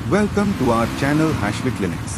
Welcome to our channel Hashmi Clinics.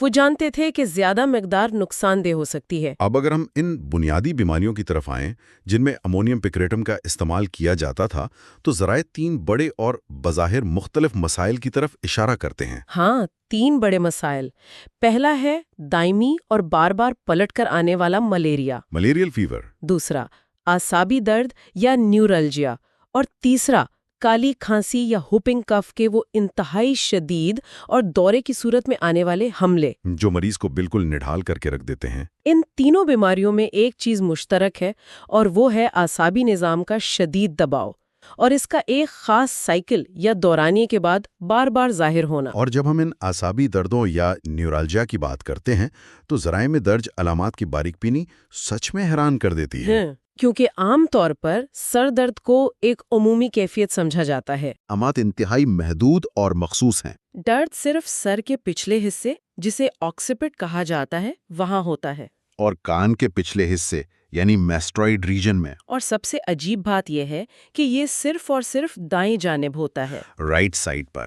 وہ جانتے تھے کہ زیادہ مقدار نقصان دہ ہو سکتی ہے۔ اب اگر ہم ان بنیادی بیماریوں کی طرف آئیں جن میں امونیم پکریٹم کا استعمال کیا جاتا تھا تو ذرائع 3 بڑے اور بظاہر مختلف مسائل کی طرف اشارہ کرتے ہیں۔ ہاں، 3 بڑے مسائل۔ پہلا ہے دائمی اور بار بار پلٹ کر آنے والا ملیریا، ملیریل فیور، دوسرا اعصابی درد یا نیورلجیا، اور تیسرا کالی کھانسی یا ہوپنگ کف کے وہ انتہائی شدید اور دورے کی صورت میں آنے والے حملے، جو مریض کو بالکل نڈھال کر کے رکھ دیتے ہیں۔ ان تینوں بیماریوں میں ایک چیز مشترک ہے اور وہ ہے اعصابی نظام کا شدید دباؤ، اور اس کا ایک خاص سائیکل یا دورانیے کے بعد بار بار ظاہر ہونا۔ اور جب ہم ان اعصابی دردوں یا نیورالجیا کی بات کرتے ہیں تو ذرائع میں درج علامات کی باریک بینی سچ میں حیران کر دیتی ہے۔ کیونکہ عام طور پر سر درد کو ایک عمومی کیفیت سمجھا جاتا ہے۔ علامات انتہائی محدود اور مخصوص ہیں۔ درد صرف سر کے پچھلے حصے، جسے آکسیپٹ کہا جاتا ہے، وہاں ہوتا ہے، اور کان کے پچھلے حصے یعنی میسٹرائڈ ریجن میں، اور سب سے عجیب بات یہ ہے کہ یہ صرف اور صرف دائیں جانب ہوتا ہے۔ رائٹ سائڈ پر۔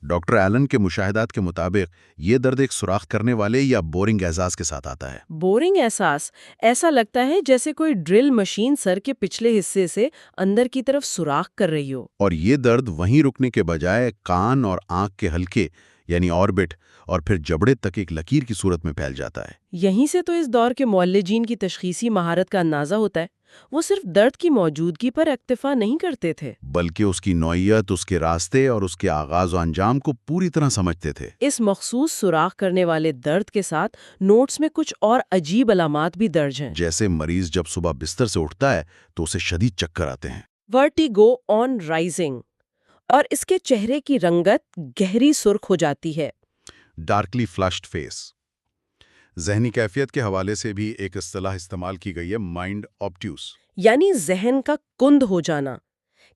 ڈاکٹر ایلن کے مشاہدات کے مطابق یہ درد ایک سوراخ کرنے والے یا بورنگ احساس کے ساتھ آتا ہے۔ بورنگ احساس، ایسا لگتا ہے جیسے کوئی ڈرل مشین سر کے پچھلے حصے سے اندر کی طرف سوراخ کر رہی ہو۔ اور یہ درد وہیں رکنے کے بجائے کان اور آنکھ کے حلقے یعنی آربٹ اور پھر جبڑے تک ایک لکیر کی صورت میں پھیل جاتا ہے۔ یہیں سے تو اس دور کے معالجین کی تشخیصی مہارت کا اندازہ ہوتا ہے۔ وہ صرف درد کی موجودگی پر اکتفا نہیں کرتے تھے، بلکہ اس کی نوعیت، اس کے راستے اور اس کے آغاز و انجام کو پوری طرح سمجھتے تھے۔ اس مخصوص سوراخ کرنے والے درد کے ساتھ نوٹس میں کچھ اور عجیب علامات بھی درج ہیں، جیسے مریض جب صبح بستر سے اٹھتا ہے تو اسے شدید چکر آتے ہیں، ورٹیگو آن رائزنگ، اور اس کے چہرے کی رنگت گہری سرخ ہو جاتی ہے۔ ڈارکلی فلشڈ فیس۔ ذہنی کیفیت کے حوالے سے بھی ایک اصطلاح استعمال کی گئی ہے، مائنڈ آبٹیوس۔ یعنی ذہن کا کند ہو جانا،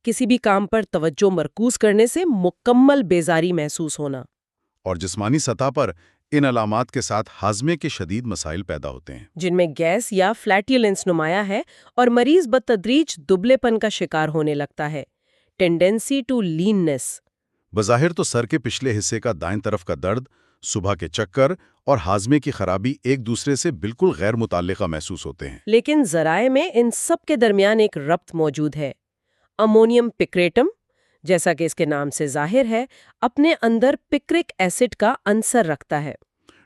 کسی بھی کام پر توجہ مرکوز کرنے سے مکمل بیزاری محسوس ہونا۔ اور جسمانی سطح پر ان علامات کے ساتھ ہاضمے کے شدید مسائل پیدا ہوتے ہیں، جن میں گیس یا فلیٹولنس نمایاں ہے اور مریض بتدریج دبلے پن کا شکار ہونے لگتا ہے، ٹینڈنسی ٹو لیننس۔ بظاہر تو سر کے پچھلے حصے کا دائیں طرف کا درد، صبح کے چکر اور ہاضمے کی خرابی ایک دوسرے سے بالکل غیر متعلقہ محسوس ہوتے ہیں، لیکن ذرائع میں ان سب کے درمیان ایک ربط موجود ہے۔ امونیم پکریٹم، جیسا کہ اس کے نام سے ظاہر ہے، اپنے اندر پکرک ایسڈ کا عنصر رکھتا ہے۔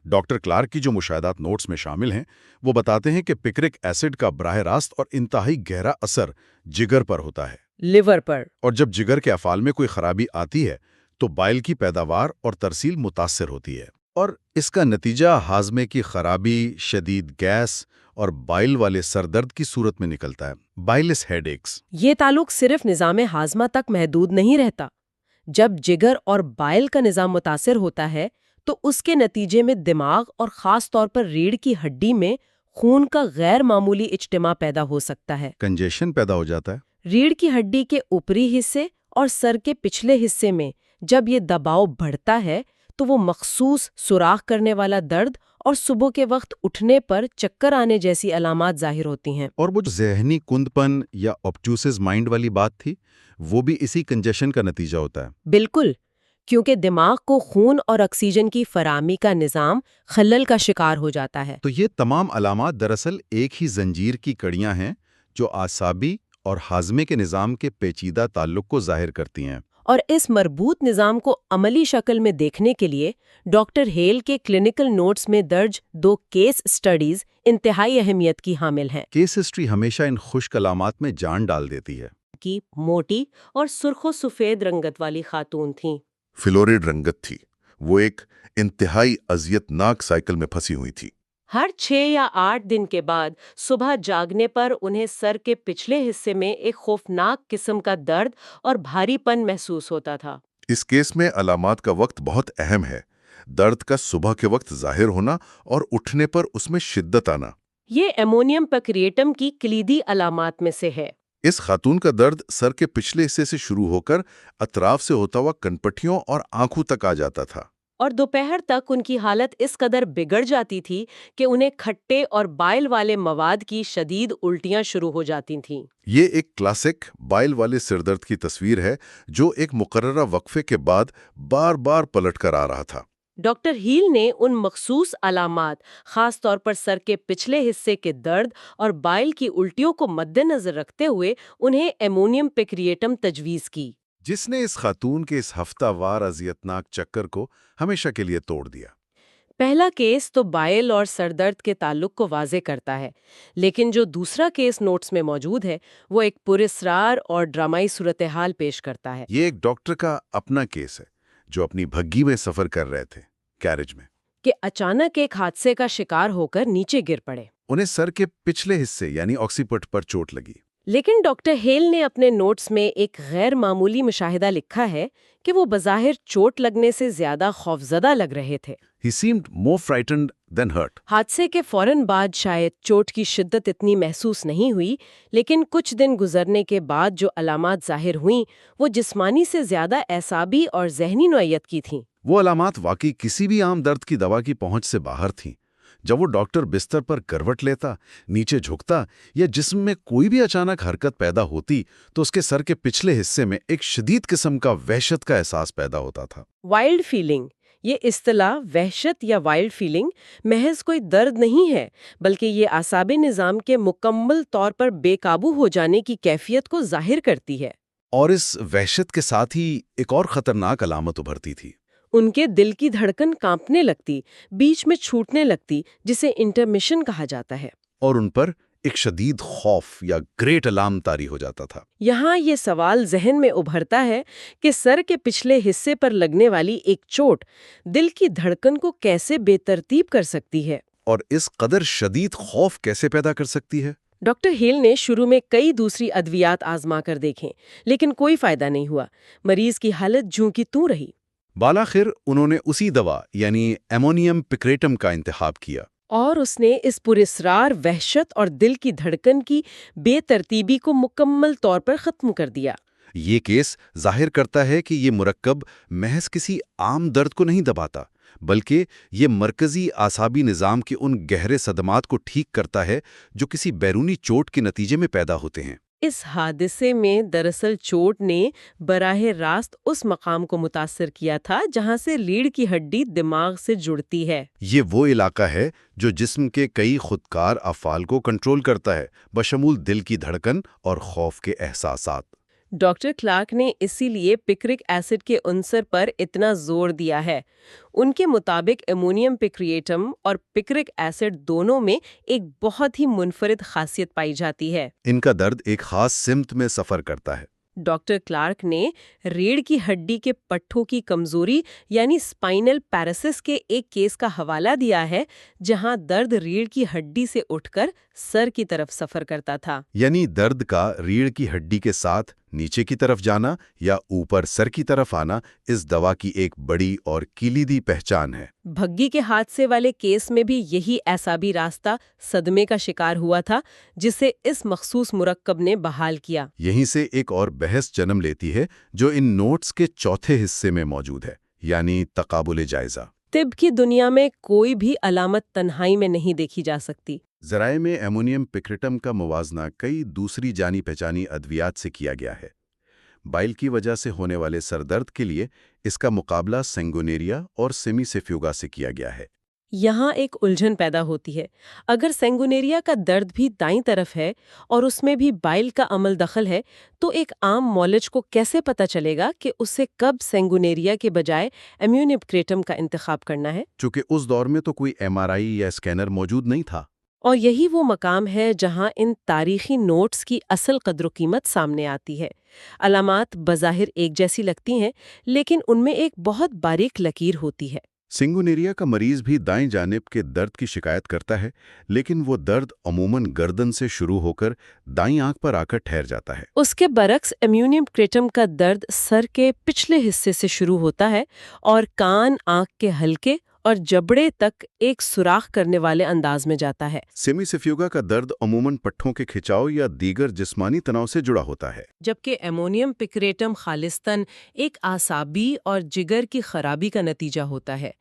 ڈاکٹر کلارک کی جو مشاہدات نوٹس میں شامل ہیں وہ بتاتے ہیں کہ پکرک ایسڈ کا براہ راست اور انتہائی گہرا اثر جگر پر ہوتا ہے، لیور پر۔ اور جب جگر کے افعال میں کوئی خرابی آتی ہے تو بائل کی پیداوار اور ترسیل متاثر ہوتی ہے، اور اس کا نتیجہ ہاضمے کی خرابی، شدید گیس اور بائل والے سر درد کی صورت میں نکلتا ہے، بائلس ہیڈ ایکس۔ یہ تعلق صرف نظام ہاضمہ تک محدود نہیں رہتا۔ جب جگر اور بائل کا نظام متاثر ہوتا ہے تو اس کے نتیجے میں دماغ اور خاص طور پر ریڑھ کی ہڈی میں خون کا غیر معمولی اجتماع پیدا ہو سکتا ہے۔ کنجیشن پیدا ہو جاتا ہے۔ ریڑھ کی ہڈی کے اوپری حصے اور سر کے پچھلے حصے میں جب یہ دباؤ بڑھتا ہے تو وہ مخصوص سوراخ کرنے والا درد اور صبح کے وقت اٹھنے پر چکر آنے جیسی علامات ظاہر ہوتی ہیں۔ اور وہ جو ذہنی کندپن یا آبٹیوسز مائنڈ والی بات تھی وہ بھی اسی کنجیشن کا نتیجہ ہوتا ہے۔ بالکل، کیونکہ دماغ کو خون اور آکسیجن کی فراہمی کا نظام خلل کا شکار ہو جاتا ہے۔ تو یہ تمام علامات دراصل ایک ہی زنجیر کی کڑیاں ہیں جو اعصابی اور ہاضمے کے نظام کے پیچیدہ تعلق کو ظاہر کرتی ہیں۔ اور اس مربوط نظام کو عملی شکل میں دیکھنے کے لیے ڈاکٹر ہیل کے کلینکل نوٹس میں درج 2 کیس سٹڈیز انتہائی اہمیت کی حامل ہیں۔ کیس ہسٹری ہمیشہ ان خشک علامات میں جان ڈال دیتی ہے۔ کی موٹی اور سرخ و سفید رنگت والی خاتون تھیں۔ فلوریڈ رنگت تھی، وہ ایک انتہائی اذیتناک سائیکل میں پھنسی ہوئی تھی۔ ہر 6 یا 8 دن کے بعد صبح جاگنے پر انہیں سر کے پچھلے حصے میں ایک خوفناک قسم کا درد اور بھاری پن محسوس ہوتا تھا۔ اس کیس میں علامات کا وقت بہت اہم ہے، درد کا صبح کے وقت ظاہر ہونا اور اٹھنے پر اس میں شدت آنا۔ یہ امونیم پکریٹم کی کلیدی علامات میں سے ہے۔ اس خاتون کا درد سر کے پچھلے حصے سے شروع ہو کر اطراف سے ہوتا ہوا کنپٹیوں اور آنکھوں تک آ جاتا تھا، اور دوپہر تک ان کی حالت اس قدر بگڑ جاتی تھی کہ انہیں کھٹے اور بائل والے مواد کی شدید الٹیاں شروع ہو جاتی تھیں۔ یہ ایک کلاسک بائل والے سر درد کی تصویر ہے جو ایک مقررہ وقفے کے بعد بار بار پلٹ کر آ رہا تھا۔ ڈاکٹر ہیل نے ان مخصوص علامات، خاص طور پر سر کے پچھلے حصے کے درد اور بائل کی الٹیوں کو مد نظر رکھتے ہوئے انہیں ایمونیم پکریٹم تجویز کی، جس نے اس خاتون کے اس ہفتہ وار اذیتناک چکر کو ہمیشہ کے لیے توڑ دیا۔ پہلا کیس تو بائل اور سر درد کے تعلق کو واضح کرتا ہے، لیکن جو دوسرا کیس نوٹس میں موجود ہے وہ ایک پراسرار اور ڈرامائی صورتحال پیش کرتا ہے یہ ایک ڈاکٹر کا اپنا کیس ہے جو اپنی بھگی میں سفر کر رہے تھے، کیریج میں۔ کہ اچانک ایک حادثے کا شکار ہو کر نیچے گر پڑے۔ انہیں سر کے پچھلے حصے یعنی آکسیپٹ پر چوٹ لگی۔ لیکن ڈاکٹر ہیل نے اپنے نوٹس میں ایک غیر معمولی مشاہدہ لکھا ہے کہ وہ بظاہر چوٹ لگنے سے زیادہ خوفزدہ لگ رہے تھے۔ He seemed more frightened than hurt۔ حادثے کے فوراً بعد شاید چوٹ کی شدت اتنی محسوس نہیں ہوئی، لیکن کچھ دن گزرنے کے بعد جو علامات ظاہر ہوئیں وہ جسمانی سے زیادہ اعصابی اور ذہنی نوعیت کی تھیں۔ وہ علامات واقعی کسی بھی عام درد کی دوا کی پہنچ سے باہر تھیں۔ جب وہ ڈاکٹر بستر پر کروٹ لیتا، نیچے جھکتا یا جسم میں کوئی بھی اچانک حرکت پیدا ہوتی تو اس کے سر کے پچھلے حصے میں ایک شدید قسم کا وحشت کا احساس پیدا ہوتا تھا۔ وائلڈ فیلنگ، یہ اصطلاح وحشت یا وائلڈ فیلنگ محض کوئی درد نہیں ہے، بلکہ یہ اعصابی نظام کے مکمل طور پر بے قابو ہو جانے کی کیفیت کو ظاہر کرتی ہے۔ اور اس وحشت کے ساتھ ہی ایک اور خطرناک علامت ابھرتی تھی۔ ان کے دل کی دھڑکن کانپنے لگتی، بیچ میں چھوٹنے لگتی، جسے انٹرمیشن کہا جاتا ہے۔ اور ان پر ایک شدید خوف یا گریٹ الارم طاری ہو جاتا تھا۔ یہاں یہ سوال ذہن میں ابھرتا ہے کہ سر کے پچھلے حصے پر لگنے والی ایک چوٹ دل کی دھڑکن کو کیسے بے ترتیب کر سکتی ہے، اور اس قدر شدید خوف کیسے پیدا کر سکتی ہے؟ ڈاکٹر ہیل نے شروع میں کئی دوسری ادویات آزما کر دیکھیں، لیکن کوئی فائدہ نہیں ہوا۔ مریض کی حالت جوں کی توں رہی۔ بالآخر انہوں نے اسی دوا یعنی ایمونیم پکریٹم کا انتخاب کیا۔ اور اس نے اس پراسرار وحشت اور دل کی دھڑکن کی بے ترتیبی کو مکمل طور پر ختم کر دیا۔ یہ کیس ظاہر کرتا ہے کہ یہ مرکب محض کسی عام درد کو نہیں دباتا، بلکہ یہ مرکزی اعصابی نظام کے ان گہرے صدمات کو ٹھیک کرتا ہے جو کسی بیرونی چوٹ کے نتیجے میں پیدا ہوتے ہیں۔ اس حادثے میں دراصل چوٹ نے براہ راست اس مقام کو متاثر کیا تھا جہاں سے ریڑھ کی ہڈی دماغ سے جڑتی ہے۔ یہ وہ علاقہ ہے جو جسم کے کئی خودکار افعال کو کنٹرول کرتا ہے، بشمول دل کی دھڑکن اور خوف کے احساسات۔ ڈاکٹر کلارک نے اسی لیے پکرک ایسڈ کے عنصر پر اتنا زور دیا ہے۔ ان کے مطابق ایمونیم پکریٹم اور پکرک ایسڈ دونوں میں ایک بہت ہی منفرد خاصیت پائی جاتی ہے۔ ان کا درد ایک خاص سمت میں سفر کرتا ہے۔ ڈاکٹر کلارک نے ریڑھ کی ہڈی کے پٹھوں کی کمزوری یعنی اسپائنل پیراسس کے ایک کیس کا حوالہ دیا ہے جہاں درد ریڑھ کی ہڈی سے اٹھ کر سر کی طرف سفر کرتا تھا۔ یعنی درد کا ریڑھ کی ہڈی کے ساتھ نیچے کی طرف جانا یا اوپر سر کی طرف آنا اس دوا کی ایک بڑی اور کلیدی پہچان ہے۔ بھگی کے حادثے والے کیس میں بھی یہی اعصابی راستہ صدمے کا شکار ہوا تھا جسے اس مخصوص مرکب نے بحال کیا۔ یہیں سے ایک اور بحث جنم لیتی ہے جو ان نوٹس کے چوتھے حصے میں موجود ہے، یعنی تقابل جائزہ۔ طب کی دنیا میں کوئی بھی علامت تنہائی میں نہیں دیکھی جا سکتی۔ ذرائع میں ایمونیم پکریٹم کا موازنہ کئی دوسری جانی پہچانی ادویات سے کیا گیا ہے۔ بائل کی وجہ سے ہونے والے سر درد کے لیے اس کا مقابلہ سینگونیریا اور سیمی سیفیوگا سے کیا گیا ہے۔ یہاں ایک الجھن پیدا ہوتی ہے۔ اگر سینگونیریا کا درد بھی دائیں طرف ہے اور اس میں بھی بائل کا عمل دخل ہے تو ایک عام مولج کو کیسے پتہ چلے گا کہ اسے کب سینگونیریا کے بجائے ایمونیم پکریٹم کا انتخاب کرنا ہے؟ چونکہ اس دور میں تو کوئی MRI یا اسکینر موجود نہیں تھا۔ اور یہی وہ مقام ہے جہاں ان تاریخی نوٹس کی اصل قدر و قیمت سامنے آتی ہے۔ علامات بظاہر ایک جیسی لگتی ہیں، لیکن ان میں ایک بہت باریک لکیر ہوتی ہے۔ سینگونیریا کا مریض بھی دائیں جانب کے درد کی شکایت کرتا ہے، لیکن وہ درد عموماً گردن سے شروع ہو کر دائیں آنکھ پر آ کر ٹھہر جاتا ہے۔ اس کے برعکس ایمونیم پکریٹم کا درد سر کے پچھلے حصے سے شروع ہوتا ہے اور کان، آنکھ کے حلقے اور جبڑے تک ایک سوراخ کرنے والے انداز میں جاتا ہے۔ سیمی سیفیوگا کا درد عموماً پٹھوں کے کھچاؤ یا دیگر جسمانی تناؤ سے جڑا ہوتا ہے، جبکہ ایمونیم پکریٹم خالصتاً ایک اعصابی اور جگر کی خرابی کا نتیجہ ہوتا ہے۔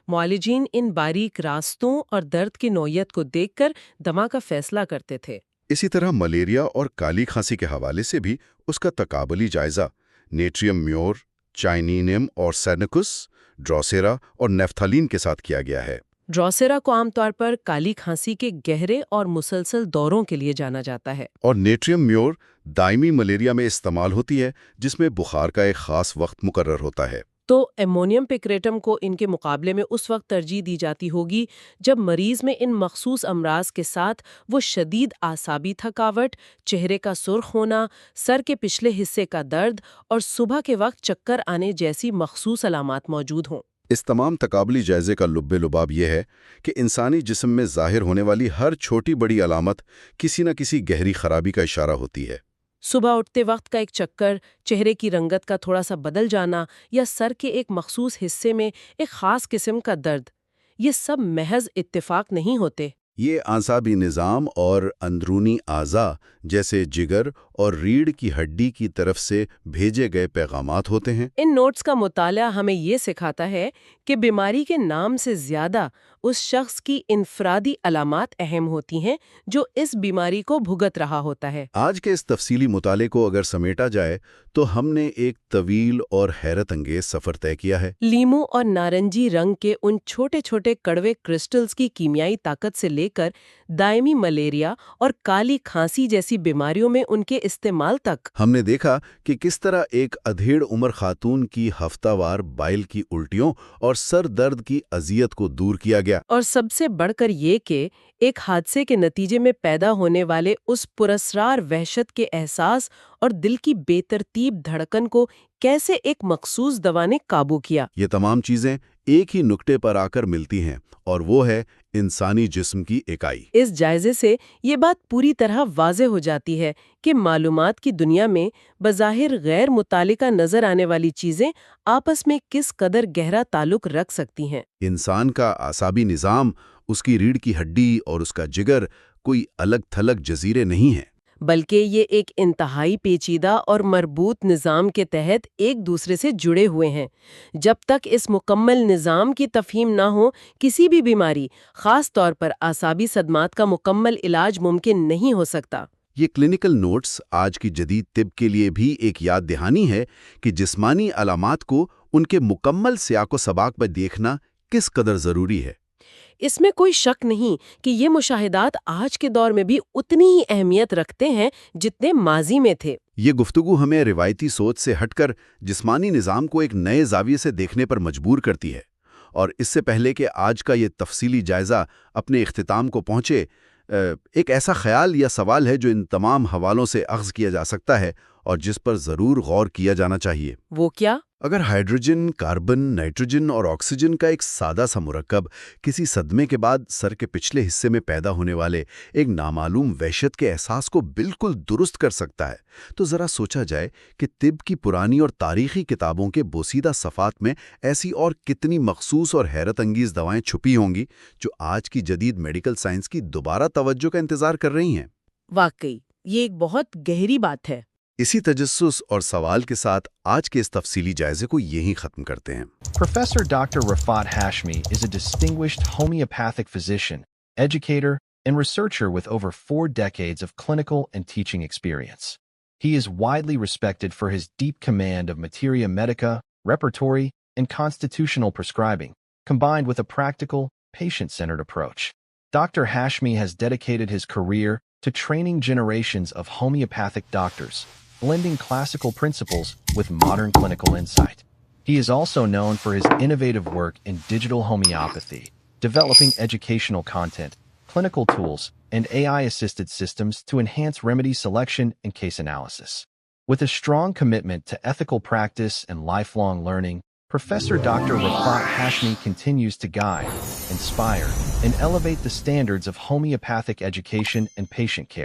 معالجین ان باریک راستوں اور درد کی نوعیت کو دیکھ کر دوا کا فیصلہ کرتے تھے۔ اسی طرح ملیریا اور کالی کھانسی کے حوالے سے بھی اس کا تقابلی جائزہ نیٹریم میور، چائنینیم اور سینکس ڈروسیرا اور نیفتالین کے ساتھ کیا گیا ہے۔ ڈروسیرا کو عام طور پر کالی کھانسی کے گہرے اور مسلسل دوروں کے لیے جانا جاتا ہے۔ اور نیٹریم میور دائمی ملیریا میں استعمال ہوتی ہے، جس میں بخار کا ایک خاص وقت مقرر ہوتا ہے۔ تو ایمونیم پیکریٹم کو ان کے مقابلے میں اس وقت ترجیح دی جاتی ہوگی جب مریض میں ان مخصوص امراض کے ساتھ وہ شدید اعصابی تھکاوٹ، چہرے کا سرخ ہونا، سر کے پچھلے حصے کا درد اور صبح کے وقت چکر آنے جیسی مخصوص علامات موجود ہوں۔ اس تمام تقابلی جائزے کا لب لباب یہ ہے کہ انسانی جسم میں ظاہر ہونے والی ہر چھوٹی بڑی علامت کسی نہ کسی گہری خرابی کا اشارہ ہوتی ہے۔ صبح اٹھتے وقت کا ایک چکر، چہرے کی رنگت کا تھوڑا سا بدل جانا یا سر کے ایک مخصوص حصے میں ایک خاص قسم کا درد، یہ سب محض اتفاق نہیں ہوتے۔ یہ اعصابی نظام اور اندرونی اعضاء جیسے جگر اور ریڑھ کی ہڈی کی طرف سے بھیجے گئے پیغامات ہوتے ہیں۔ ان نوٹس کا مطالعہ ہمیں یہ سکھاتا ہے کہ بیماری کے نام سے زیادہ اس شخص کی انفرادی علامات اہم ہوتی ہیں جو اس بیماری کو بھگت رہا ہوتا ہے۔ آج کے اس تفصیلی مطالعے کو اگر سمیٹا جائے تو ہم نے ایک طویل اور حیرت انگیز سفر طے کیا ہے۔ لیمو اور نارنجی رنگ کے ان چھوٹے چھوٹے کڑوے کرسٹلز کی کیمیائی طاقت سے لے کر دائمی ملیریا اور کالی کھانسی جیسی بیماریوں میں ان کے استعمال تک، ہم نے دیکھا کہ کس طرح ایک ادھیڑ عمر خاتون کی ہفتہ وار بائل کی الٹیوں اور سر درد کی اذیت کو دور کیا گیا۔ اور سب سے بڑھ کر یہ کہ ایک حادثے کے نتیجے میں پیدا ہونے والے اس پراسرار وحشت کے احساس اور دل کی بے ترتیب دھڑکن کو کیسے ایک مخصوص دوا نے قابو کیا۔ یہ تمام چیزیں ایک ہی نقطے پر آ کر ملتی ہیں، اور وہ ہے انسانی جسم کی اکائی۔ اس جائزے سے یہ بات پوری طرح واضح ہو جاتی ہے کہ معلومات کی دنیا میں بظاہر غیر متعلقہ نظر آنے والی چیزیں آپس میں کس قدر گہرا تعلق رکھ سکتی ہیں۔ انسان کا اعصابی نظام، اس کی ریڑھ کی ہڈی اور اس کا جگر کوئی الگ تھلگ جزیرے نہیں ہیں، بلکہ یہ ایک انتہائی پیچیدہ اور مربوط نظام کے تحت ایک دوسرے سے جڑے ہوئے ہیں۔ جب تک اس مکمل نظام کی تفہیم نہ ہو، کسی بھی بیماری، خاص طور پر اعصابی صدمات کا مکمل علاج ممکن نہیں ہو سکتا۔ یہ کلینکل نوٹس آج کی جدید طب کے لیے بھی ایک یاد دہانی ہے کہ جسمانی علامات کو ان کے مکمل سیاق و سباق پر دیکھنا کس قدر ضروری ہے۔ اس میں کوئی شک نہیں کہ یہ مشاہدات آج کے دور میں بھی اتنی ہی اہمیت رکھتے ہیں جتنے ماضی میں تھے۔ یہ گفتگو ہمیں روایتی سوچ سے ہٹ کر جسمانی نظام کو ایک نئے زاویے سے دیکھنے پر مجبور کرتی ہے، اور اس سے پہلے کہ آج کا یہ تفصیلی جائزہ اپنے اختتام کو پہنچے، ایک ایسا خیال یا سوال ہے جو ان تمام حوالوں سے اخذ کیا جا سکتا ہے اور جس پر ضرور غور کیا جانا چاہیے۔ وہ کیا؟ اگر ہائیڈروجن، کاربن، نائٹروجن اور آکسیجن کا ایک سادہ سا مرکب کسی صدمے کے بعد سر کے پچھلے حصے میں پیدا ہونے والے ایک نامعلوم وحشت کے احساس کو بالکل درست کر سکتا ہے، تو ذرا سوچا جائے کہ طب کی پرانی اور تاریخی کتابوں کے بوسیدہ صفحات میں ایسی اور کتنی مخصوص اور حیرت انگیز دوائیں چھپی ہوں گی جو آج کی جدید میڈیکل سائنس کی دوبارہ توجہ کا انتظار کر رہی ہیں۔ واقعی یہ ایک بہت گہری بات ہے۔ اسی تجسس اور سوال کے ساتھ آج کے اس تفصیلی جائزے کو یہیں ختم کرتے ہیں۔ Professor Dr. Rafat Hashmi is a distinguished homeopathic physician, educator, and researcher with over 4 decades of clinical and teaching experience. He is widely respected for his deep command of materia medica, repertory, and constitutional prescribing, combined with a practical, patient-centered approach. Dr. Hashmi has dedicated his career to training generations of homeopathic doctors, blending classical principles with modern clinical insight. He is also known for his innovative work in digital homeopathy, developing educational content, clinical tools, and AI-assisted systems to enhance remedy selection and case analysis. With a strong commitment to ethical practice and lifelong learning, Professor Dr. Rafat Hashmi continues to guide, inspire, and elevate the standards of homeopathic education and patient care.